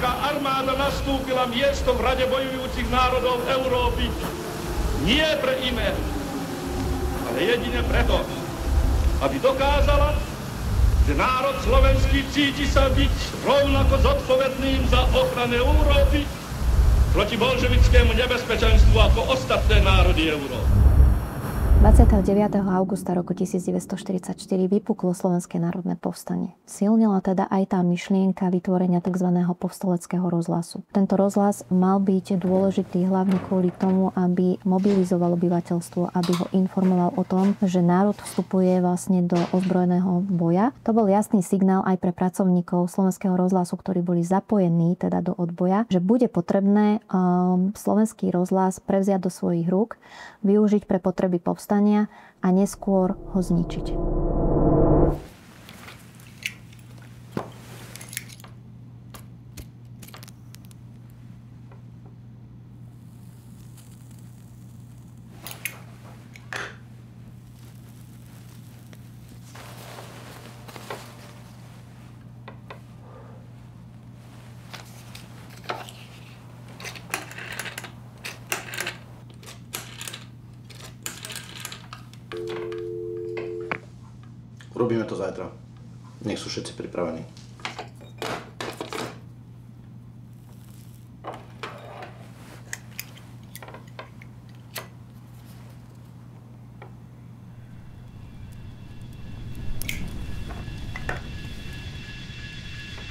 Slovenská armáda nastúpila miesto v rade bojujúcich národov Európy nie pre iné, ale jedine preto, aby dokázala, že národ slovenský cíti sa byť rovnako zodpovedným za ochranu Európy proti bolševickému nebezpečenstvu ako ostatné národy Európy. 29. augusta roku 1944 vypuklo Slovenské národné povstanie. Silnila teda aj tá myšlienka vytvorenia tzv. Povstaleckého rozhlasu. Tento rozhlas mal byť dôležitý hlavne kvôli tomu, aby mobilizoval obyvateľstvo, aby ho informoval o tom, že národ vstupuje vlastne do ozbrojeného boja. To bol jasný signál aj pre pracovníkov Slovenského rozhlasu, ktorí boli zapojení teda do odboja, že bude potrebné Slovenský rozhlas prevziať do svojich rúk, využiť pre potreby povstania a neskôr ho zničiť. Urobíme to zajtra. Nech sú všetci pripravení.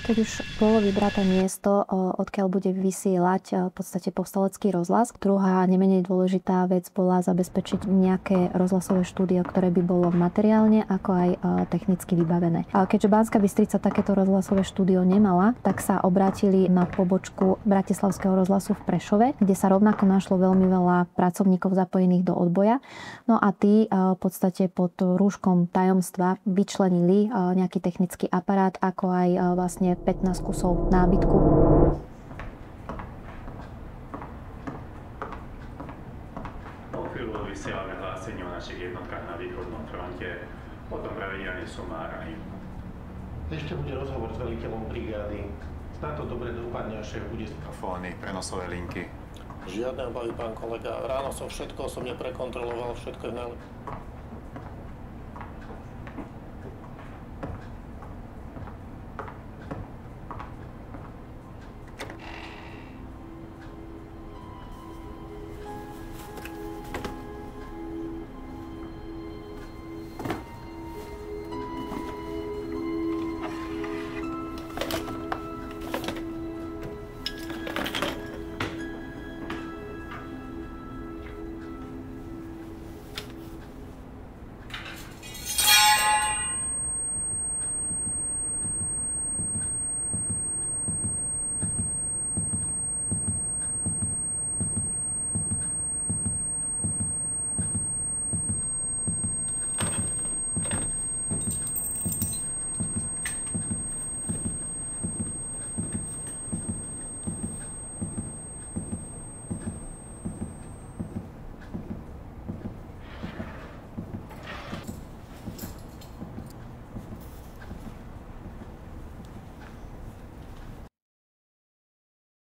Keď už bolo vybraté miesto, odkiaľ bude vysielať v podstate povstalecký rozhlas, druhá nemenej dôležitá vec bola zabezpečiť nejaké rozhlasové štúdio, ktoré by bolo materiálne ako aj technicky vybavené. A keďže Banská Bystrica takéto rozhlasové štúdio nemala, tak sa obrátili na pobočku Bratislavského rozhlasu v Prešove, kde sa rovnako našlo veľmi veľa pracovníkov zapojených do odboja. No a tí v podstate pod rúškom tajomstva vyčlenili nejaký technický aparát, ako aj vlastne 15 kusov nábytku. O chvíľu vysielame hlásenie o našich jednotkách na východnom fronte, potom prevedenie sumára. Ešte bude rozhovor s veliteľom brigády. Snad to dobre dopadne, šéf bude... Mikrofóny, prenosové linky. Žiadne obavy, pán kolega. Ráno som všetko osobne prekontroloval, všetko je najlepšie.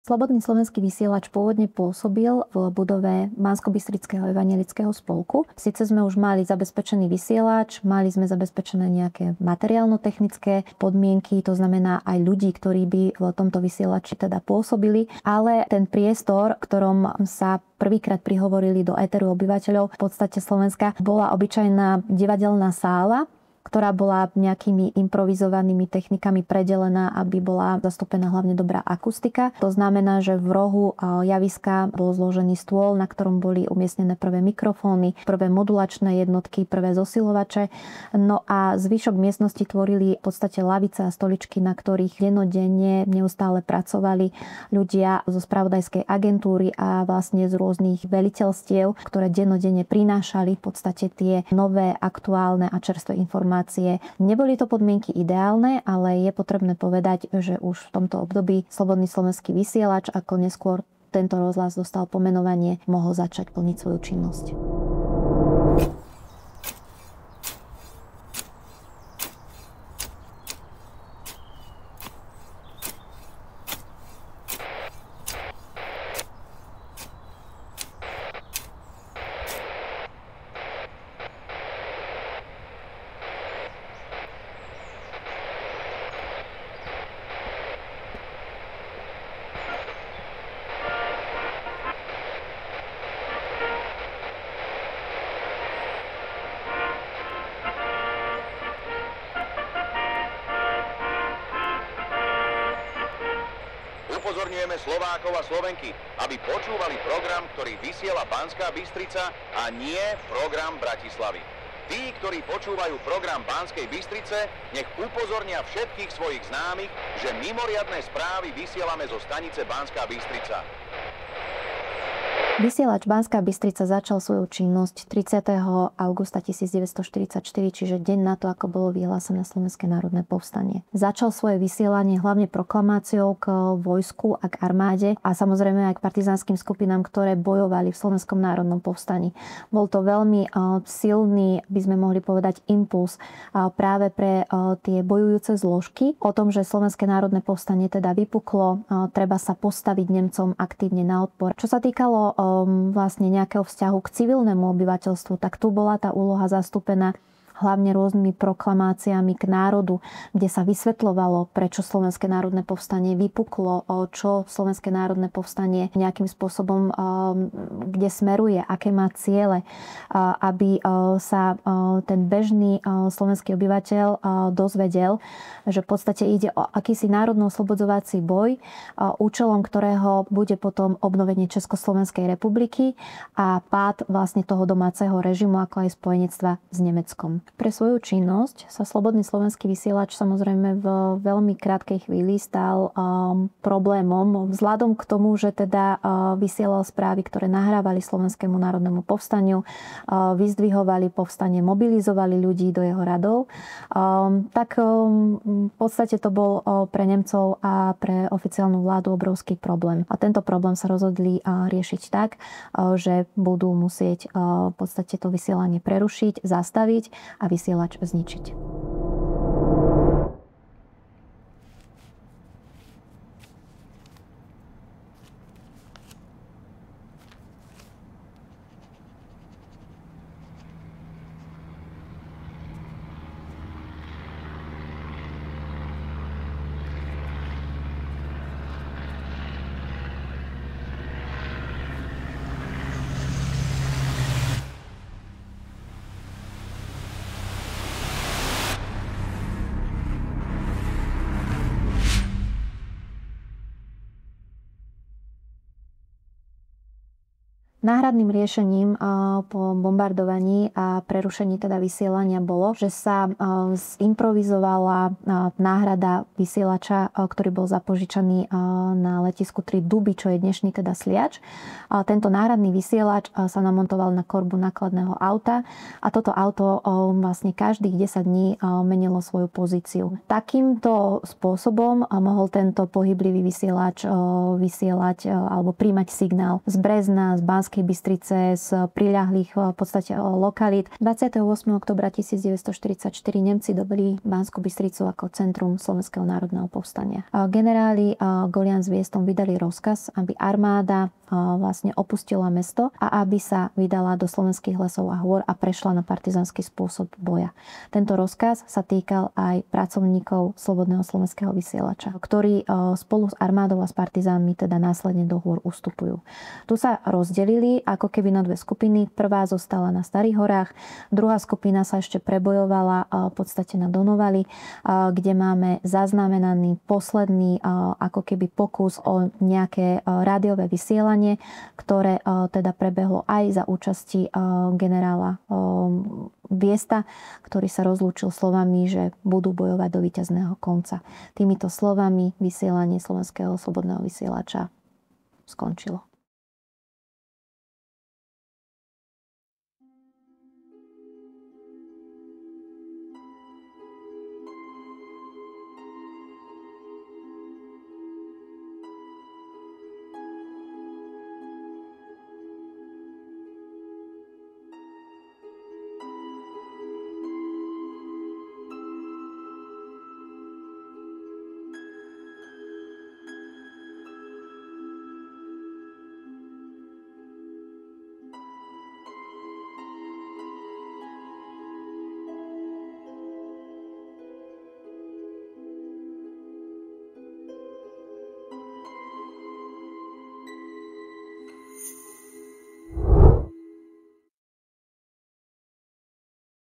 Slobodný slovenský vysielač pôvodne pôsobil v budove Banskobystrického evangelického spolku. Sice sme už mali zabezpečený vysielač, mali sme zabezpečené nejaké materiálno-technické podmienky, to znamená aj ľudí, ktorí by v tomto vysielači teda pôsobili, ale ten priestor, v ktorom sa prvýkrát prihovorili do éteru obyvateľov v podstate Slovenska, bola obyčajná divadelná sála, ktorá bola nejakými improvizovanými technikami predelená, aby bola zastúpená hlavne dobrá akustika. To znamená, že v rohu javiska bol zložený stôl, na ktorom boli umiestnené prvé mikrofóny, prvé modulačné jednotky, prvé zosilovače. No a zvyšok miestnosti tvorili v podstate lavice a stoličky, na ktorých dennodenne neustále pracovali ľudia zo spravodajskej agentúry a vlastne z rôznych veliteľstiev, ktoré dennodenne prinášali v podstate tie nové, aktuálne a čerstvé informácie. Neboli to podmienky ideálne, ale je potrebné povedať, že už v tomto období Slobodný slovenský vysielač, ako neskôr tento rozhlas dostal pomenovanie, mohol začať plniť svoju činnosť. upozorňujeme Slovákov a Slovenky, aby počúvali program, ktorý vysiela Banská Bystrica a nie program Bratislavy. Tí, ktorí počúvajú program Banskej Bystrice, nech upozornia všetkých svojich známych, že mimoriadne správy vysielame zo stanice Banská Bystrica. Vysielač Banská Bystrica začal svoju činnosť 30. augusta 1944, čiže deň na to, ako bolo vyhlásené Slovenské národné povstanie. Začal svoje vysielanie hlavne proklamáciou k vojsku a k armáde a samozrejme aj k partizánskym skupinám, ktoré bojovali v Slovenskom národnom povstaní. Bol to veľmi silný, by sme mohli povedať, impuls práve pre tie bojujúce zložky o tom, že Slovenské národné povstanie teda vypuklo, treba sa postaviť Nemcom aktívne na odpor. Čo sa týkalo vlastne nejakého vzťahu k civilnému obyvateľstvu, tak tu bola tá úloha zastúpená hlavne rôznymi proklamáciami k národu, kde sa vysvetľovalo, prečo Slovenské národné povstanie vypuklo, čo Slovenské národné povstanie nejakým spôsobom, kde smeruje, aké má ciele, aby sa ten bežný slovenský obyvateľ dozvedel, že v podstate ide o akýsi národno-oslobodzovací boj, účelom ktorého bude potom obnovenie Československej republiky a pád vlastne toho domáceho režimu, ako aj spojenectva s Nemeckom. Pre svoju činnosť sa Slobodný slovenský vysielač samozrejme v veľmi krátkej chvíli stal problémom vzhľadom k tomu, že teda vysielal správy, ktoré nahrávali Slovenskému národnému povstaniu, vyzdvihovali povstanie, mobilizovali ľudí do jeho radov. Tak v podstate to bol pre Nemcov a pre oficiálnu vládu obrovský problém. A tento problém sa rozhodli riešiť tak, že budú musieť v podstate to vysielanie prerušiť, zastaviť a vysielač zničiť. Náhradným riešením po bombardovaní a prerušení teda vysielania bolo, že sa zimprovizovala náhrada vysielača, ktorý bol zapožičaný na letisku 3 Duby, čo je dnešný teda Sliač. Tento náhradný vysielač sa namontoval na korbu nákladného auta a toto auto vlastne každých 10 dní menilo svoju pozíciu. Takýmto spôsobom mohol tento pohyblivý vysielač vysielať alebo príjmať signál z Brezna, z Banskej Bystrice, z priľahlých v podstate lokalít. 28. októbra 1944 Nemci dobili Banskú Bystricu ako centrum Slovenského národného povstania. Generáli Golian s Viestom vydali rozkaz, aby armáda vlastne opustila mesto a aby sa vydala do slovenských lesov a hôr a prešla na partizánsky spôsob boja. Tento rozkaz sa týkal aj pracovníkov Slobodného slovenského vysielača, ktorí spolu s armádou a s partizánmi teda následne do hôr ustupujú. Tu sa rozdelili ako keby na dve skupiny. Prvá zostala na Starých horách, druhá skupina sa ešte prebojovala v podstate na Donovali, kde máme zaznamenaný posledný ako keby pokus o nejaké rádiové vysielanie, ktoré teda prebehlo aj za účasti generála Viesta, ktorý sa rozlúčil slovami, že budú bojovať do víťazného konca. Týmito slovami vysielanie Slovenského slobodného vysielača skončilo.